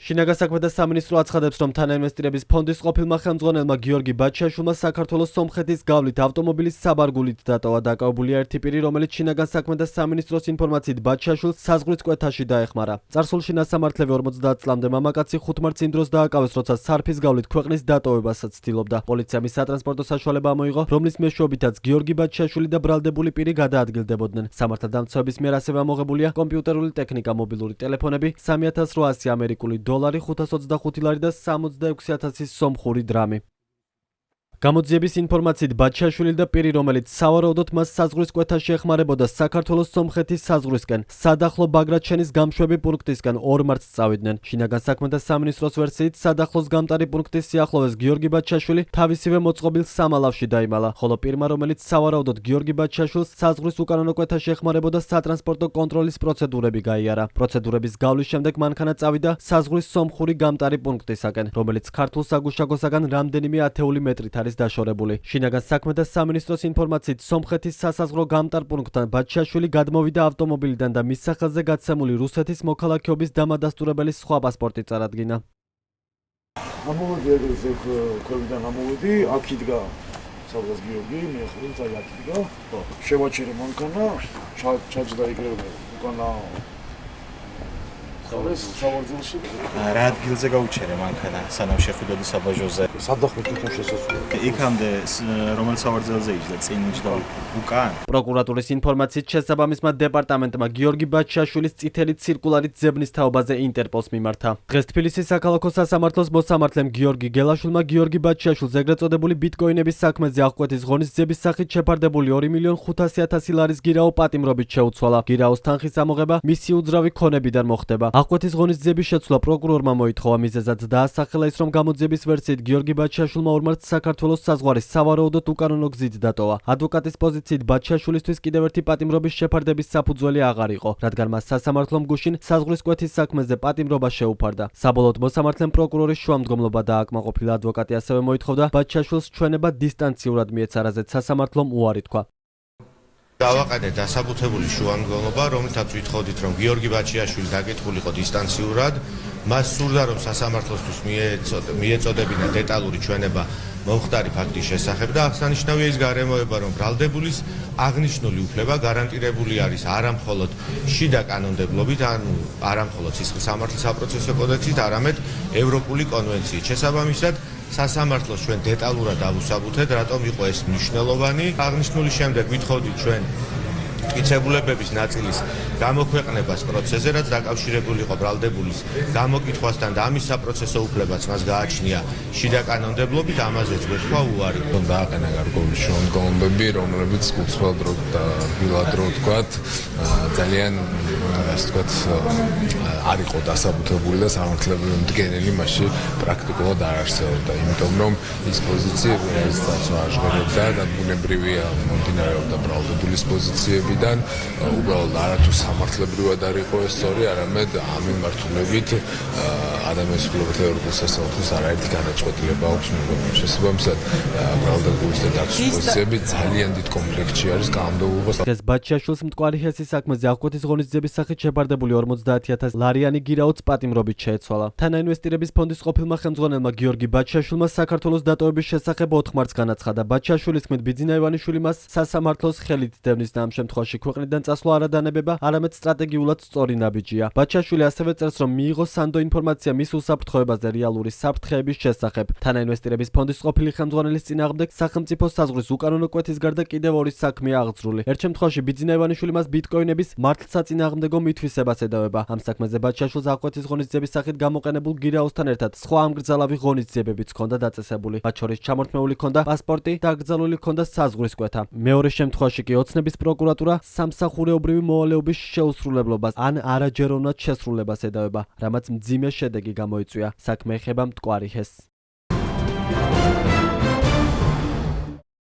შინაგან საქმეთა სამინისტრო აცხადებს, რომ თანაინვესტირების ფონდის ყოფილმა ხელმძღვანელმა გიორგი ბაჩიაშვილმა საქართველოს სომხეთის გავლით ავტომობილის საბარგულით დატოვა. დაკავებულია ერთი პირი, რომელიც შინაგან საქმეთა სამინისტროს ინფორმაციით ბაჩიაშვილს საზღვრის კვეთაში დაეხმარა. წარსულში ნასამართლები 50 წლამდე მამაკაცი 5 მარტს იმ დროს დააკავეს, როცა სარფის გავლით ქვეყნის დატოვებასაც ცდილობდა. პოლიციამ ის სატრანსპორტო საშუალება ამოიღო, რომლის მეშვეობითაც გიორგი ბაჩიაშვილი და ბრალდებული პირი გადაადგილდებოდნენ. სამართალდამცავების მიერ ასევე ამოღებულია კომპიუტერული ტექნიკა, მობილური ტელეფონები, 3800 ამერიკული $, 525 ლარი და 66,000 სომხური დრამი. გამოძიების ინფორმაციით ბაჩიაშვილი და პირი, რომელიც სავარაუდოდ მას საზღვრის კვეთაში ეხმარებოდა საქართველოს სომხეთის საზღვრისკენ, სადახლო ბაგრატჩენის გამშვები პუნქტისკენ 2 მარტს წავიდნენ. შინაგან საქმეთა სამინისტროს ვერსიით, სადახლოს გამტარი პუნქტის სიახლოვეს გიორგი ბაჩიაშვილი თავისივე მოწყობილ სამალავში დაიმალა, ხოლო პირმა, რომელიც სავარაუდოდ გიორგი ბაჩიაშვილს საზღვრის უკანონო კვეთაში ეხმარებოდა, სატრანსპორტო კონტროლის პროცედურები გაიარა. პროცედურების გავლის შემდეგ მანქანა წავიდა საზღვრის სომხური გამტარი პუნქტისაკენ, რომელიც ქართულ საგუშაგოსაგან რამდენიმე ათეული მეტრით არის დაშორებული. შინაგან საქმეთა სამინისტროს ინფორმაციით, სომხეთის სასაზღვრო გამტარ პუნქტთან ბაჩიაშვილი გადმოვიდა ავტომობილიდან და მის სახელზე გაცემული რუსეთის მოქალაქეობის დამადასტურებელი სხვა პასპორტი წარადგინა. ამოვიდი ეგრე ქვევიდან ამოვიდი, აქ იდგა სადღაც გიორგი, მე ახლა აქ იდგა. შევაჩერე მანქანა, ჩაჯდა ეგრევე უკანა სავარძელში. რა ადგილზე გაუჩერე მანქანა, სანამ შეხვიდოდი საბაჟოზე? სადახლო თვითონ შესასვლელი. იქამდე რომელ სავარძელზე იჯდა, წინ იჯდა უკან? პროკურატურის ინფორმაციით, შესაბამისმა დეპარტამენტმა გიორგი ბაჩიაშვილის წითელი ცირკულარით ძებნის თაობაზე ინტერპოლს მიმართა. დღეს თბილისის საქალაქო სასამართლოს მოსამართლემ გიორგი გელაშვილმა გიორგი ბაჩიაშვილს ეგრეთ წოდებული ბიტკოინების საქმეზე აღკვეთის ღონისძიების სახით შეფარდებული 2,500,000 ლარის გირაო პატიმრობით შეუცვალა. გირაოს თანხის ამოღება მისი უძრავი ქონებიდან მოხდება. აღკვეთის ღონისძიების შეცვლა პროკურორმა მოითხოვა. მიზეზად დაასახელა ის, რომ გამოძიების ვერსიით გიორგი ბაჩიაშვილმა 2 მარტს საქართველოს საზღვარის სავარაუდოდ უკანონო გზით დატოვა. ადვოკატის პოზიციით ბაჩიაშვილისთვის კიდევ ერთი პატიმრობის შეფარდების საფუძველი აღარ იყო, რადგან მას სასამართლომ გუშინ საზღვრის კვეთის საქმეზე პატიმრობა შეუფარდა. საბოლოოდ მოსამართლემ პროკურორის შუამდგომლობა დააკმაყოფილა. ადვოკატი ასევე მოითხოვდა ბაჩიაშვილს ჩვენება დისტანციურად მიეცა, რაზეც სასამართლომ უარი თქვა. დავაყენეთ დასაბუთებული შუამდგომლობა, რომლითაც ვითხოვდით, რომ გიორგი ბაჩიაშვილი დაკითხულიყო დისტანციურად, მას სურდა, რომ სასამართლოსთვის მიეწოდებინა დეტალური ჩვენება მომხდარი ფაქტის შესახებ და აღსანიშნავია ის გარემოება, რომ ბრალდებულის აღნიშნული უფლება გარანტირებული არის არამხოლოდ შიდა კანონმდებლობით, ანუ არამხოლოდ სისხლის სამართლის საპროცესო კოდექსით, არამედ ევროპული კონვენციით. შესაბამისად, სასამართლოს ჩვენ დეტალურად დავუსაბუთეთ, რატომ იყო ეს მნიშვნელოვანი. აღნიშნული შემდეგ ვითხოვდით ჩვენ მტკიცებულებების ნაწილის გამოქვეყნებას პროცესზე, რაც დაკავშირებული იყო ბრალდებულის გამოკითხვასთან და ამის საპროცესო უფლებაც მას გააჩნია შიდა კანონმდებლობით, ამაზეც გვეთქვა უარი. დააყენა გარკვეული შრომები, რომლებიც უცხოად და რბილად რო ვთქვათ, ძალიან ასე ვთქვათ, არ იყო დასაბუთებული და სამართლებრივი მდგენელი მასში პრაქტიკულად არ არსებობდა, იმიტომ რომ ის პოზიცია, რასაც აღშფოთებდა და ბუნებრივია მომდინარეობდა ბრალდებულის პოზიციებიდან, უბრალოდ არათუ სამართლებრივად არ იყო ეს სწორი, არამედ ამ მიმართულებით ადამიანის უფლებათა ევროპულ სასამართლოს არაერთი განაწყვეტილება აქვს მიღებული. შესაბამისად, ბრალდებულის და დაცვის პოზიციები ძალიან დიდ კონფლიქტში არის კანონმდებლობა. დღეს ბაჩიაშვილს მტკვარი ჰესის საქმეზე აღკვეთის ღონისძიების სახით შეფარდებული 50,000 ლარიანი გირაოც პატიმრობით შეეცვალა. თანაინვესტირების ფონდის ყოფილმა ხელმძღვანელმა გიორგი ბაჩიაშვილმა საქართველოს დატოვების შესახებ 4 მარტს განაცხადა. ბაჩიაშვილის თქმით, ბიძინა ივანიშვილი მას სასამართლოს ხელით დევნის და ამ შემთხვევაში ქვეყნიდან წასვლა არ ადანებება, არამედ სტრატეგიულად სწორი ნაბიჯია. ბაჩიაშვილი ასევე წერს, რომ მიიღო სანდო ინფორმაცია მის უსაფრთხოებაზე რეალური საფრთხეების შესახებ. თანაინვესტირების ფონდის ყოფილი ხელმძღვანელის წინააღმდეგ სახელმწიფო საზღვრის უკანონო კვეთის გარდა კიდევ 2 საქმეა აღძრული. ერთ შემთხვევაში ბიძინა ივანიშვილი მას ბიტკოინების მართლსაწინააღმდეგო მითვისებას ედავება. ამ საქმეზე ბაჩიაშვილს აღკვეთის ღონისძიების სახით გამოყენებულ გირაოსთან ერთად სხვა ამგრძალავი ღონისძიებებიც ჰქონდა დაწესებული. მათ შორის ჩამორთმეული ჰქონდა პასპორტი და აკრძალული ჰქონდა საზღვრის კვეთა. მეორე შემთხვევაში კი ოცნების პროკურატურა სამსახურეობრივი მოვალეობის შეუსრულებლობას ან არაჯეროვნად შესრულებას ედავება, რამაც მძიმე შედეგი გამოიწვია. საქმე ეხება მტკვარი ჰესს.